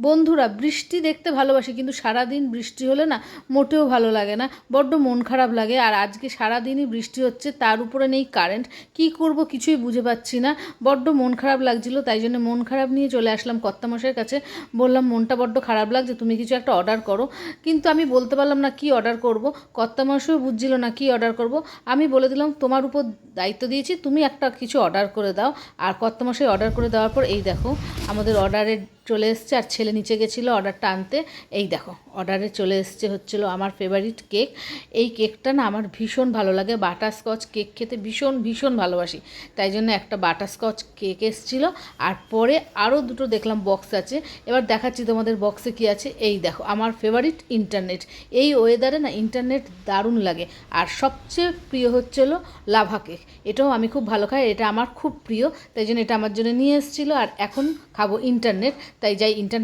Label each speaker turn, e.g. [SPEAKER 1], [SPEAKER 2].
[SPEAKER 1] বন্ধুরা, বৃষ্টি দেখতে ভালোবাসি, কিন্তু সারাদিন বৃষ্টি হলে না মোটেও ভালো লাগে না, বড্ড মন খারাপ লাগে। আর আজকে সারাদিনই বৃষ্টি হচ্ছে, তার উপরে নেই কারেন্ট। কি করব কিছুই বুঝে পাচ্ছি না, বড্ড মন খারাপ লাগছিল। তাই জন্য মন খারাপ নিয়ে চলে আসলাম কর্তামশাইয়ের কাছে। বললাম মনটা বড্ড খারাপ লাগছে, তুমি কিছু একটা অর্ডার করো। কিন্তু আমি বলতে পারলাম না কি অর্ডার করব। কর্তামশাইও বুঝছিল না কি অর্ডার করব। আমি বলে দিলাম তোমার উপর দায়িত্ব দিয়েছি, তুমি একটা কিছু অর্ডার করে দাও। আর কর্তামশাই অর্ডার করে দেওয়ার পর এই দেখো আমাদের অর্ডারের চলে এসছে। আর ছেলে নিচে গেছিলো অর্ডারটা আনতে। এই দেখো অর্ডারে চলে এসছে হচ্ছিলো আমার ফেভারিট কেক। এই কেকটা না আমার ভীষণ ভালো লাগে, বাটারস্কচ কেক খেতে ভীষণ ভীষণ ভালোবাসি। তাই জন্য একটা বাটারস্কচ কেক এসেছিলো। আর পরে আরও দুটো দেখলাম বক্স আছে। এবার দেখাচ্ছি তোমাদের বক্সে কী আছে। এই দেখো আমার ফেভারিট ইন্টারনেট। এই ওয়েদারে না ইন্টারনেট দারুণ লাগে। আর সবচেয়ে প্রিয় হচ্ছিলো লাভা কেক, এটাও আমি খুব ভালো খাই, এটা আমার খুব প্রিয়। তাই জন্য এটা আমার জন্য নিয়ে এসেছিলো। আর এখন খাবো ইন্টারনেট, তাই যাই ইন্টারনেট